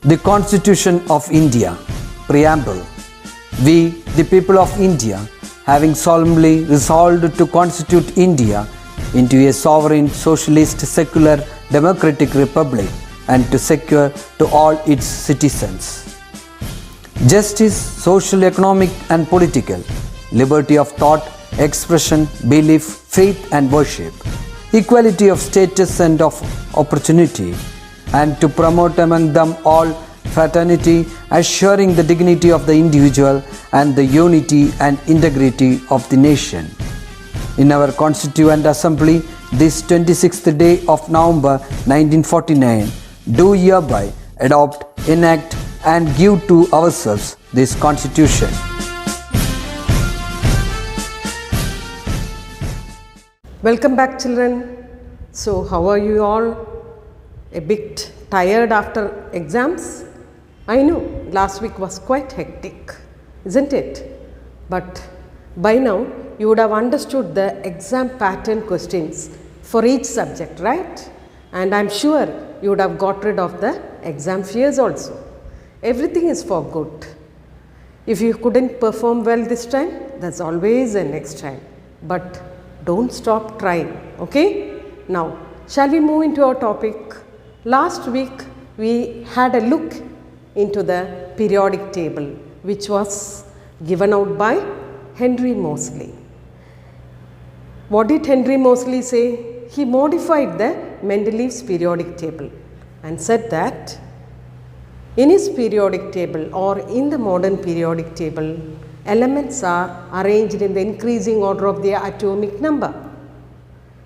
The Constitution of India, Preamble. We, the people of India, having solemnly resolved to constitute India into a sovereign, socialist, secular, democratic republic and to secure to all its citizens justice, social, economic and political, liberty of thought, expression, belief, faith and worship, equality of status and of opportunity, and to promote among them all fraternity, assuring the dignity of the individual and the unity and integrity of the nation. In our Constituent Assembly, this 26th day of November 1949, do hereby adopt, enact and give to ourselves this Constitution. Welcome back, children. So how are you all? A bit tired after exams? I know last week was quite hectic, isn't it? But by now you would have understood the exam pattern questions for each subject, right? And I am sure you would have got rid of the exam fears also. Everything is for good. If you couldn't perform well this time, there's always a next time. But don't stop trying, okay? Now, shall we move into our topic? Last week we had a look into the periodic table which was given out by Henry Moseley. What did Henry Moseley say? He modified the Mendeleev's periodic table and said that in his periodic table or in the modern periodic table, elements are arranged in the increasing order of their atomic number.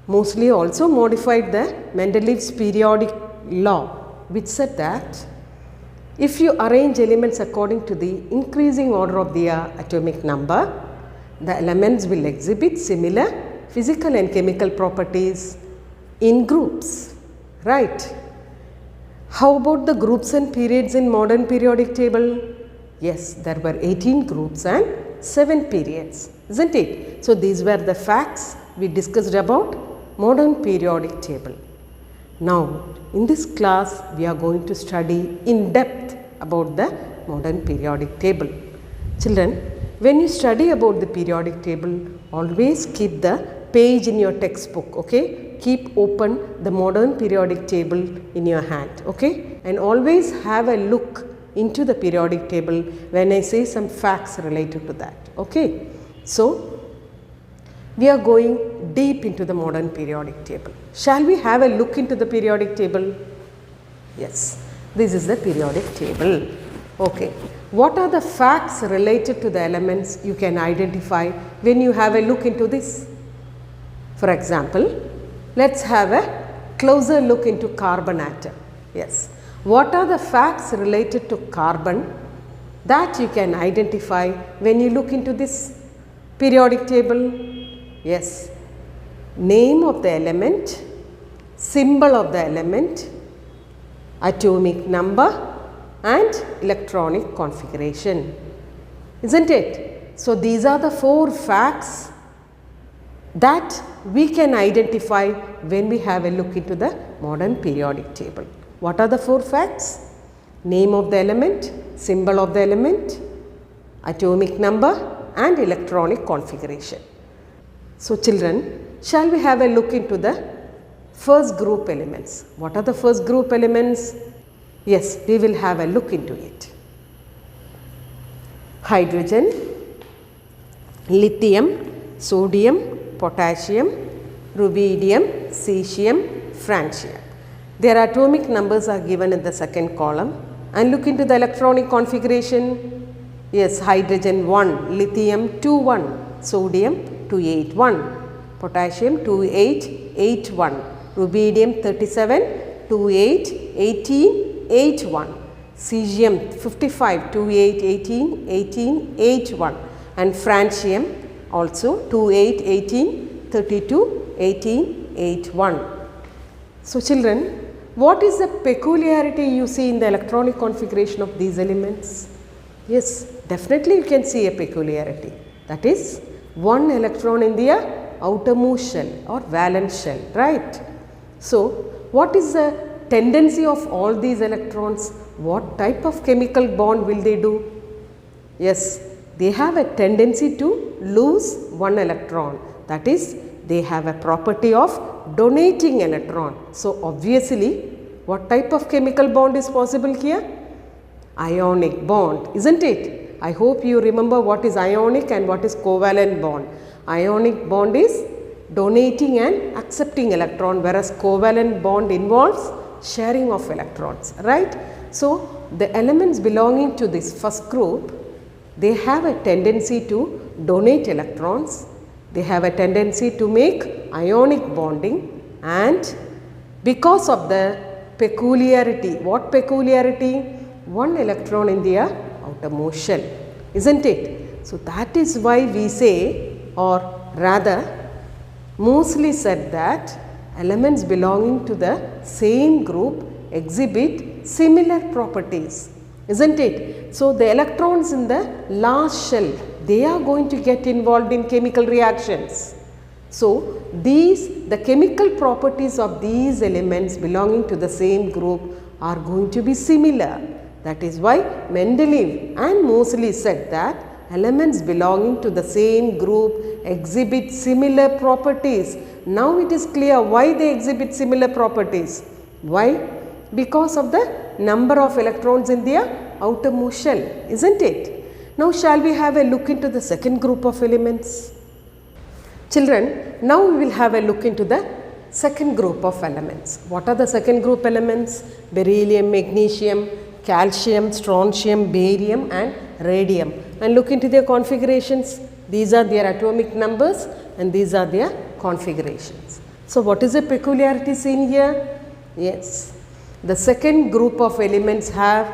Moseley also modified the Mendeleev's periodic law, which said that if you arrange elements according to the increasing order of their atomic number, the elements will exhibit similar physical and chemical properties in groups, right? How about the groups and periods in modern periodic table? Yes, there were 18 groups and 7 periods, isn't it? So these were the facts we discussed about modern periodic table. Now, in this class, we are going to study in depth about the modern periodic table. Children, when you study about the periodic table, always keep the page in your textbook, okay? Keep open the modern periodic table in your hand, okay? And always have a look into the periodic table when I say some facts related to that, okay? So, we are going deep into the modern periodic table. Shall we have a look into the periodic table? Yes, this is the periodic table. Okay, what are the facts related to the elements you can identify when you have a look into this? For example, let's have a closer look into carbon atom. Yes, what are the facts related to carbon that you can identify when you look into this periodic table? Yes, name of the element, symbol of the element, atomic number and electronic configuration, isn't it? So these are the 4 facts that we can identify when we have a look into the modern periodic table. What are the 4 facts? Name of the element, symbol of the element, atomic number and electronic configuration. So children, shall we have a look into the first group elements? What are the first group elements? Yes, we will have a look into it. Hydrogen, lithium, sodium, potassium, rubidium, cesium, francium. Their atomic numbers are given in the second column. And look into the electronic configuration. Yes, hydrogen 1, lithium 2, 1, sodium 281, potassium 2881, rubidium 37, 28, 18, 81, cesium 55, 28, 18, 18, 81 and francium also 28, 18, 32, 18, 81. So children, what is the peculiarity you see in the electronic configuration of these elements? Yes, definitely you can see a peculiarity, that is one electron in the outermost shell or valence shell, right? So, what is the tendency of all these electrons? What type of chemical bond will they do? Yes, they have a tendency to lose one electron. That is, they have a property of donating electron. So, obviously, what type of chemical bond is possible here? Ionic bond, isn't it? I hope you remember what is ionic and what is covalent bond. Ionic bond is donating and accepting electron, whereas covalent bond involves sharing of electrons, right? So, the elements belonging to this first group, they have a tendency to donate electrons, they have a tendency to make ionic bonding, and because of the peculiarity, what peculiarity? One electron in their outermost shell, isn't it? So, that is why we say, or rather mostly said, that elements belonging to the same group exhibit similar properties, isn't it? So, the electrons in the last shell, they are going to get involved in chemical reactions. So, the chemical properties of these elements belonging to the same group are going to be similar. That is why Mendeleev and Moseley said that elements belonging to the same group exhibit similar properties. Now it is clear why they exhibit similar properties. Why? Because of the number of electrons in their outermost shell, isn't it? Now shall we have a look into the second group of elements? Children, now we will have a look into the second group of elements. What are the second group elements? Beryllium, magnesium, calcium, strontium, barium and radium, and look into their configurations. These are their atomic numbers and these are their configurations. So, what is the peculiarity seen here? Yes, the second group of elements have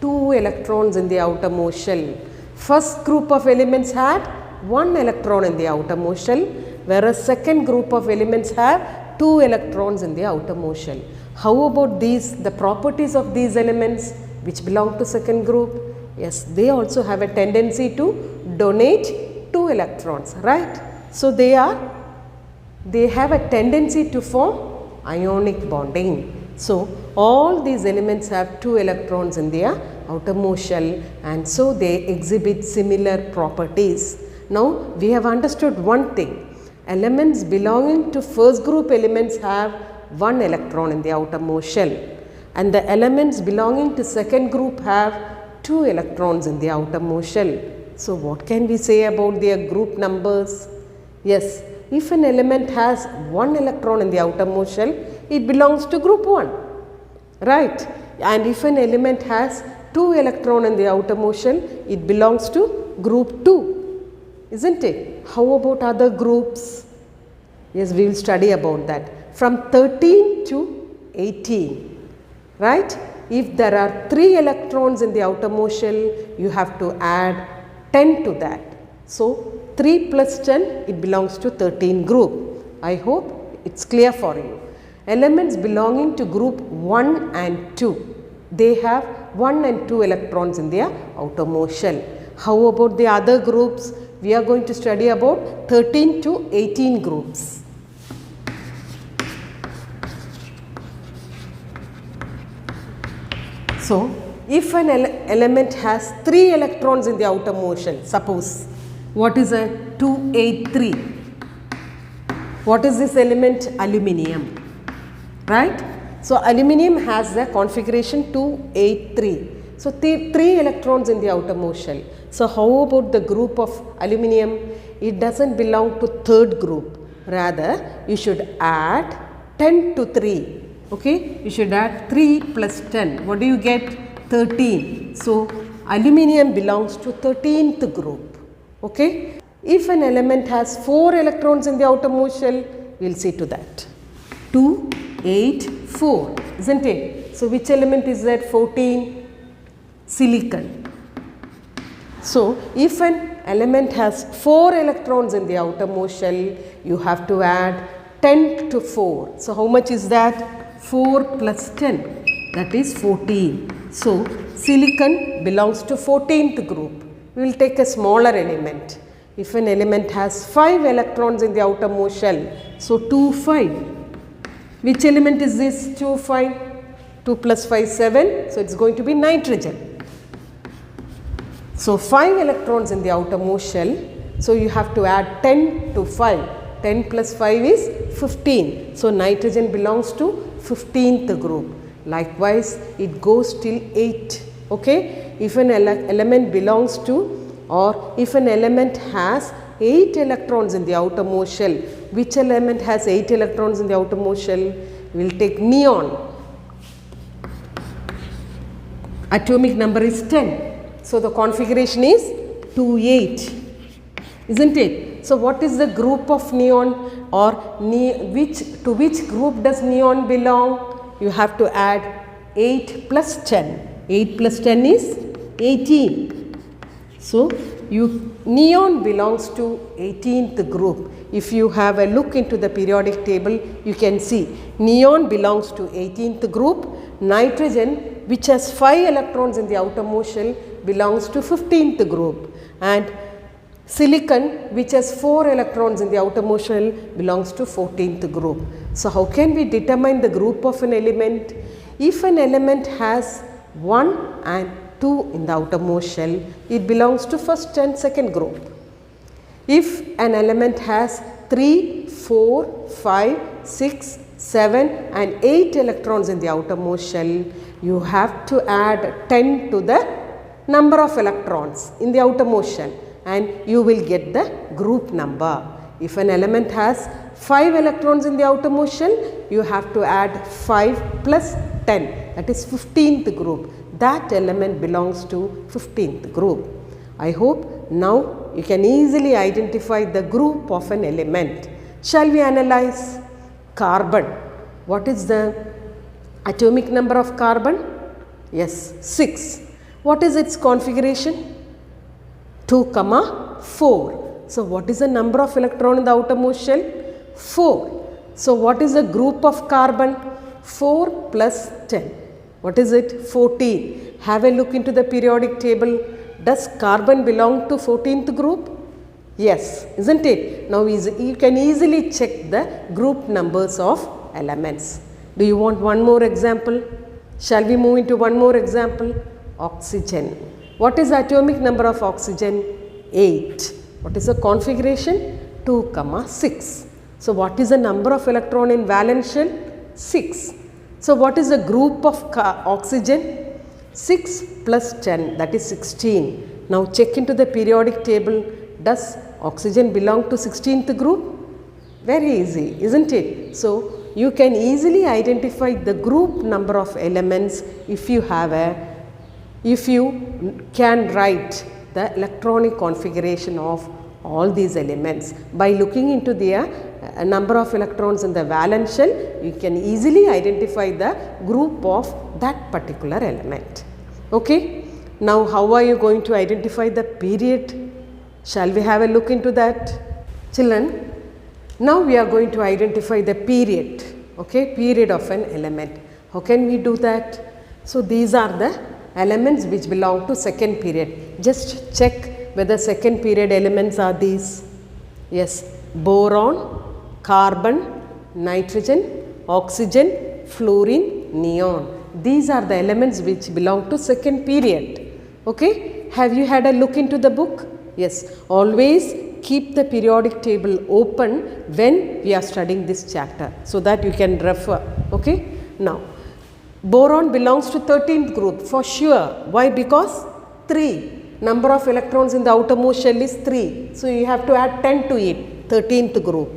2 electrons in the outermost shell. First group of elements had 1 electron in the outermost shell, whereas second group of elements have 2 electrons in the outermost shell. How about the properties of these elements which belong to second group? Yes, they also have a tendency to donate 2 electrons, right? So, they have a tendency to form ionic bonding. So, all these elements have 2 electrons in their outermost shell, and so they exhibit similar properties. Now, we have understood one thing. Elements belonging to first group elements have 1 electron in the outermost shell, and the elements belonging to second group have 2 electrons in the outermost shell. So, what can we say about their group numbers? Yes, if an element has 1 electron in the outermost shell, it belongs to group 1, right? And if an element has 2 electron in the outermost shell, it belongs to group 2, isn't it? How about other groups? Yes, we will study about that. From 13 to 18, right? If there are 3 electrons in the outermost shell, you have to add 10 to that. So, 3 plus 10, it belongs to 13 group. I hope it's clear for you. Elements belonging to group 1 and 2, they have 1 and 2 electrons in their outermost shell. How about the other groups? We are going to study about 13 to 18 groups. So, if an element has 3 electrons in the outermost shell, suppose, what is a 283? What is this element? Aluminium, right? So, aluminium has the configuration 283. So, 3 electrons in the outermost shell. So, how about the group of aluminium? It does not belong to third group. Rather, you should add 10 to 3. Okay, you should add 3 plus 10. What do you get? 13. So, aluminium belongs to 13th group. Okay. If an element has 4 electrons in the outermost shell, we will see to that. 2, 8, 4, isn't it? So, which element is that? 14? Silicon. So, if an element has 4 electrons in the outermost shell, you have to add 10 to 4. So, how much is that? 4 plus 10, that is 14. So, silicon belongs to 14th group. We will take a smaller element. If an element has 5 electrons in the outermost shell, so 2, 5. Which element is this 2, 5? 2 plus 5, 7. So, it is going to be nitrogen. So, 5 electrons in the outermost shell. So, you have to add 10 to 5. 10 plus 5 is 15. So, nitrogen belongs to 15th group. Likewise, it goes till 8. Okay? If an element belongs to, or if an element has 8 electrons in the outermost shell, which element has 8 electrons in the outermost shell? We will take neon. Atomic number is 10. So, the configuration is 2,8, isn't it? So, what is the group of neon, or to which group does neon belong? You have to add 8 plus 10. 8 plus 10 is 18. So, neon belongs to 18th group. If you have a look into the periodic table, you can see neon belongs to 18th group. Nitrogen, which has 5 electrons in the outermost shell, belongs to 15th group, and silicon, which has 4 electrons in the outermost shell, belongs to 14th group. So, how can we determine the group of an element? If an element has 1 and 2 in the outermost shell, it belongs to first and second group. If an element has 3, 4, 5, 6, 7 and 8 electrons in the outermost shell, you have to add 10 to the number of electrons in the outermost shell, and you will get the group number. If an element has 5 electrons in the outermost shell, you have to add 5 plus 10, that is 15th group. That element belongs to 15th group. I hope now you can easily identify the group of an element. Shall we analyze? Carbon. What is the atomic number of carbon? Yes, 6. What is its configuration? 2, 4. So, what is the number of electron in the outermost shell? 4. So, what is the group of carbon? 4 plus 10. What is it? 14. Have a look into the periodic table. Does carbon belong to 14th group? Yes, isn't it? Now, you can easily check the group numbers of elements. Do you want one more example? Shall we move into one more example? Oxygen. What is the atomic number of oxygen? 8. What is the configuration? 2, 6. So, what is the number of electron in valence shell? 6. So, what is the group of oxygen? 6 plus 10, that is 16. Now, check into the periodic table. Does oxygen belong to 16th group? Very easy, isn't it? So, you can easily identify the group number of elements if you can write the electronic configuration of all these elements. By looking into the number of electrons in the valence shell, you can easily identify the group of that particular element. Okay? Now, how are you going to identify the period? Shall we have a look into that? Children, now we are going to identify the period, okay, period of an element. How can we do that? So, these are the elements which belong to second period. Just check whether second period elements are these. Yes, boron, carbon, nitrogen, oxygen, fluorine, neon. These are the elements which belong to second period. Okay? Have you had a look into the book? Yes, always keep the periodic table open when we are studying this chapter, so that you can refer. Okay? Now, boron belongs to 13th group for sure. Why? Because 3. Number of electrons in the outermost shell is 3. So, you have to add 10 to it, 13th group.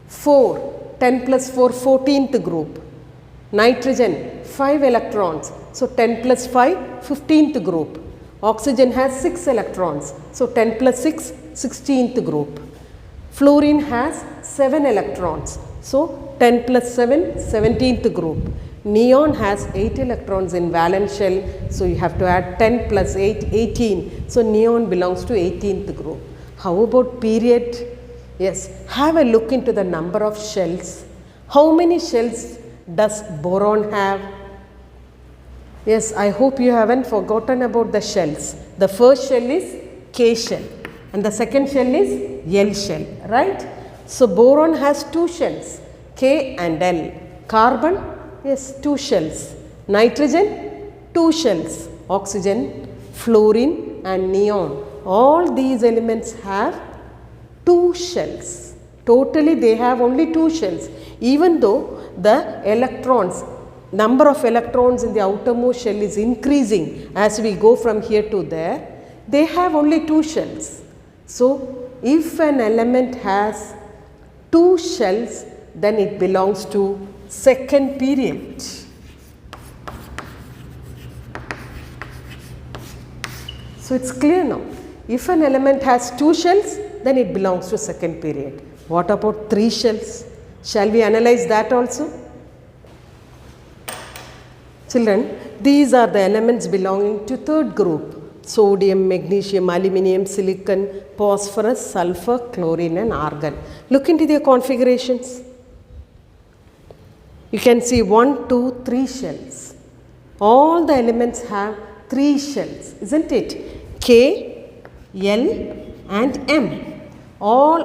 4, 10 plus 4, 14th group. Nitrogen, 5 electrons. So, 10 plus 5, 15th group. Oxygen has 6 electrons. So, 10 plus 6, 16th group. Fluorine has 7 electrons. So, 10 plus 7, 17th group. Neon has 8 electrons in valence shell. So, you have to add 10 plus 8, 18. So, neon belongs to 18th group. How about period? Yes, have a look into the number of shells. How many shells does boron have? Yes, I hope you haven't forgotten about the shells. The first shell is K shell and the second shell is L shell, right? So, boron has 2 shells, K and L. Carbon, yes, 2 shells, Nitrogen, 2 shells. Oxygen, fluorine and neon. All these elements have 2 shells. Totally they have only 2 shells. Even though the electrons, number of electrons in the outermost shell is increasing as we go from here to there, they have only 2 shells. So, if an element has 2 shells, then it belongs to second period. So, it is clear now. If an element has 2 shells, then it belongs to second period. What about 3 shells? Shall we analyze that also? Children, these are the elements belonging to third group. Sodium, magnesium, aluminium, silicon, phosphorus, sulfur, chlorine and argon. Look into their configurations. You can see 1, 2, 3 shells. All the elements have 3 shells, isn't it? K, L and M. All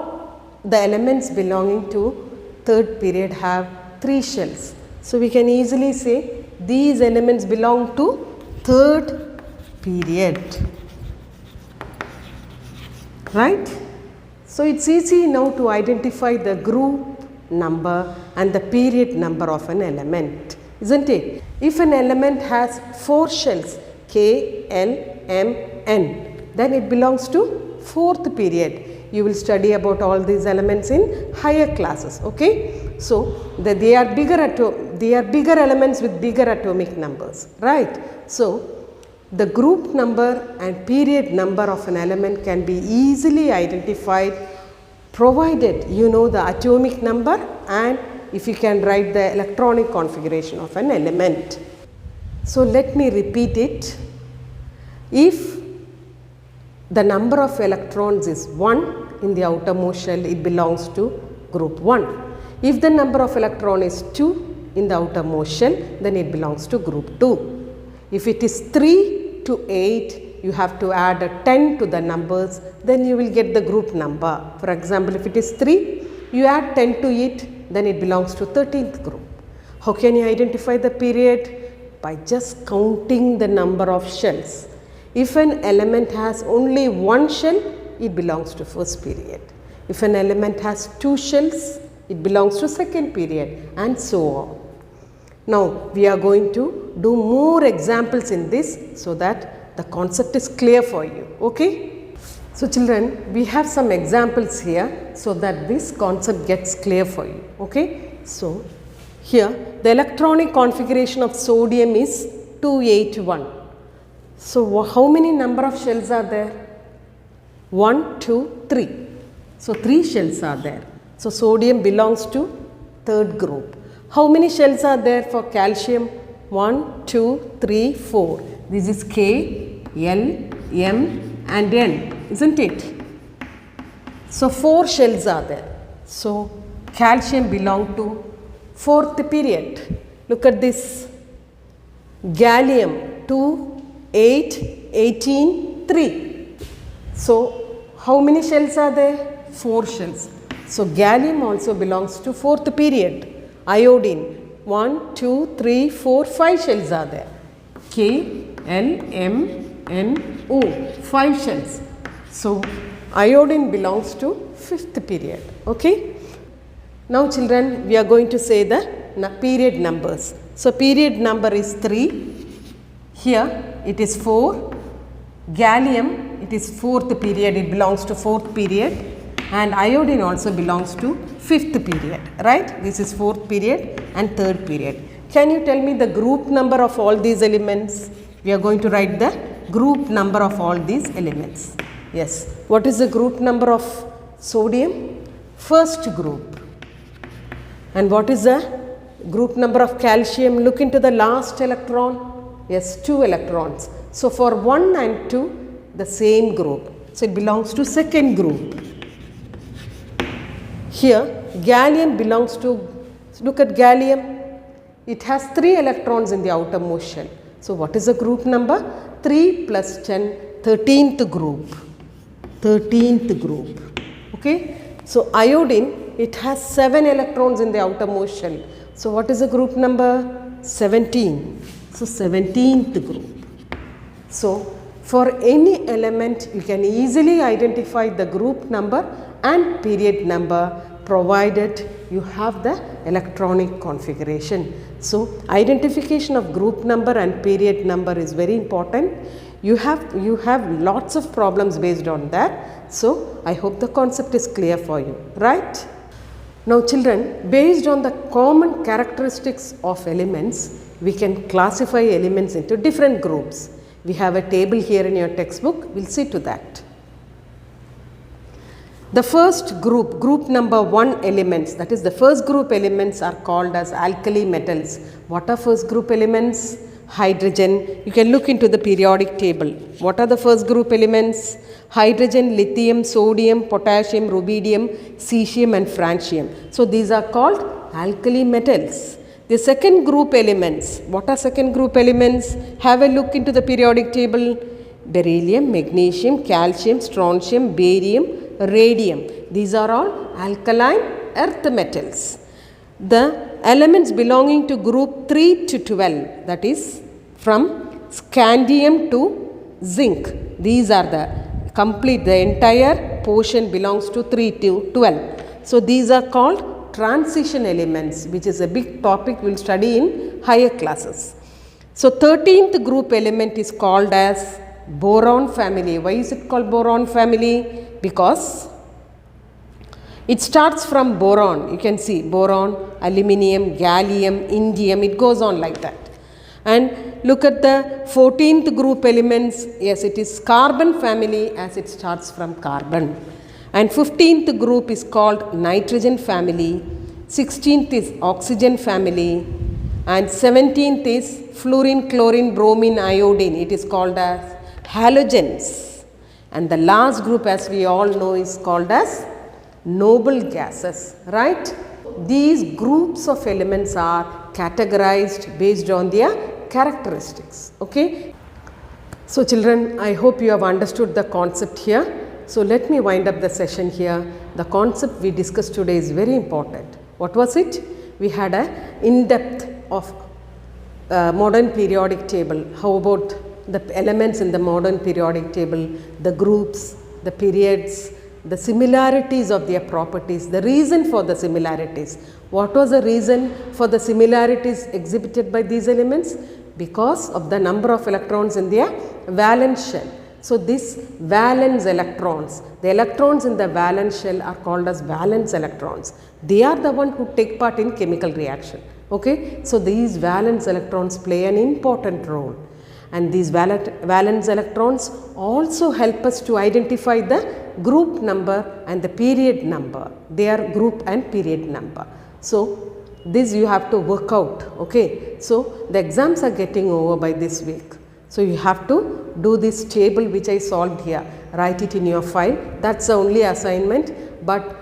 the elements belonging to third period have 3 shells. So, we can easily say these elements belong to third period, right? So, it is easy now to identify the group number and the period number of an element, isn't it? If an element has 4 shells, K, L, M, N, then it belongs to fourth period. You will study about all these elements in higher classes, okay? So, they are bigger elements with bigger atomic numbers, right? So, the group number and period number of an element can be easily identified provided you know the atomic number and if you can write the electronic configuration of an element. So, let me repeat it. If the number of electrons is 1 in the outermost shell, it belongs to group 1. If the number of electron is 2 in the outermost shell, then it belongs to group 2. If it is 3 to 8, you have to add a 10 to the numbers, then you will get the group number. For example, if it is 3, you add 10 to it, then it belongs to 13th group. How can you identify the period? By just counting the number of shells. If an element has only 1 shell, it belongs to first period. If an element has 2 shells, it belongs to second period and so on. Now, we are going to do more examples in this so that the concept is clear for you, okay? So, children, we have some examples here so that this concept gets clear for you, okay? So, here the electronic configuration of sodium is 281. So, how many number of shells are there? 1, 2, 3. So, 3 shells are there. So, sodium belongs to third group. How many shells are there for calcium? 1, 2, 3, 4. This is K, L, M and N, isn't it? So, 4 shells are there. So, calcium belongs to fourth period. Look at this. Gallium 2, 8, 18, 3. So, how many shells are there? 4 shells. So, gallium also belongs to fourth period. Iodine 1, 2, 3, 4, 5 shells are there. K, L, M, N, O, 5 shells. So, iodine belongs to fifth period. Okay. Now, children, we are going to say the period numbers. So, period number is 3. Here it is 4. Gallium, it is fourth period, it belongs to fourth period. And iodine also belongs to fifth period, right? This is fourth period and third period. Can you tell me the group number of all these elements? We are going to write the group number of all these elements. Yes. What is the group number of sodium? First group. And what is the group number of calcium? Look into the last electron. Yes, 2 electrons. So, for 1 and 2, the same group. So, it belongs to second group. Here, gallium belongs to, look at gallium, it has 3 electrons in the outermost shell. So, what is the group number? 3 plus 10, 13th group, 13th group, okay. So, iodine, it has 7 electrons in the outermost shell. So, what is the group number? 17. So 17th group. So for any element you can easily identify the group number and period number provided you have the electronic configuration. So identification of group number and period number is very important. You have lots of problems based on that. So I hope the concept is clear for you, right? Now children, based on the common characteristics of elements, we can classify elements into different groups. We have a table here in your textbook, we will see to that. The first group, group number 1 elements, that is the first group elements are called as alkali metals. What are first group elements? Hydrogen. You can look into the periodic table. What are the first group elements? Hydrogen, lithium, sodium, potassium, rubidium, cesium and francium. So these are called alkali metals. The second group elements, what are second group elements? Have a look into the periodic table. Beryllium, magnesium, calcium, strontium, barium, radium. These are all alkaline earth metals. The elements belonging to group 3 to 12, that is from scandium to zinc. These are the entire portion belongs to 3 to 12. So these are called transition elements, which is a big topic we will study in higher classes. So 13th group element is called as Boron family. Why is it called Boron family? Because it starts from boron. You can see boron, aluminium, gallium, indium, it goes on like that. And look at the 14th group elements. Yes, it is carbon family as it starts from carbon. And 15th group is called nitrogen family, 16th is oxygen family, and 17th is fluorine, chlorine, bromine, iodine. It is called as halogens. And the last group, as we all know, is called as noble gases, right? These groups of elements are categorized based on their characteristics, okay? So children, I hope you have understood the concept here. So let me wind up the session here. The concept we discussed today is very important. What was it? We had a in-depth of modern periodic table. How about the elements in the modern periodic table, the groups, the periods, the similarities of their properties, the reason for the similarities. What was the reason for the similarities exhibited by these elements? Because of the number of electrons in their valence shell. So these valence electrons, the electrons in the valence shell are called as valence electrons. They are the one who take part in chemical reaction. Okay? So these valence electrons play an important role. And these valence electrons also help us to identify the group number and the period number. They are group and period number. So this you have to work out. Okay? So the exams are getting over by this week. So you have to do this table which I solved here. Write it in your file. That's the only assignment. But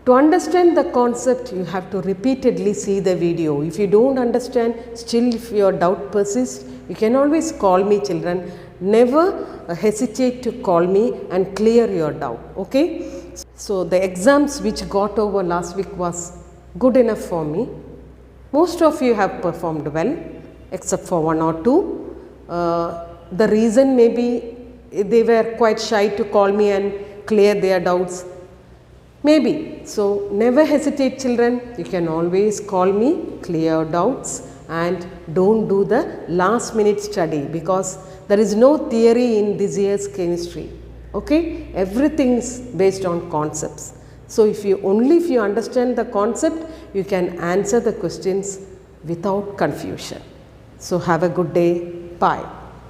to understand the concept, you have to repeatedly see the video. If you don't understand, still if your doubt persists, you can always call me, children. Never hesitate to call me and clear your doubt. Okay? So the exams which got over last week was good enough for me. Most of you have performed well, except for one or two. The reason may be they were quite shy to call me and clear their doubts. Maybe. So never hesitate, children. You can always call me, clear your doubts, and don't do the last minute study, because there is no theory in this year's chemistry. Okay? Everything is based on concepts. So if you understand the concept, you can answer the questions without confusion. So have a good day. Bye.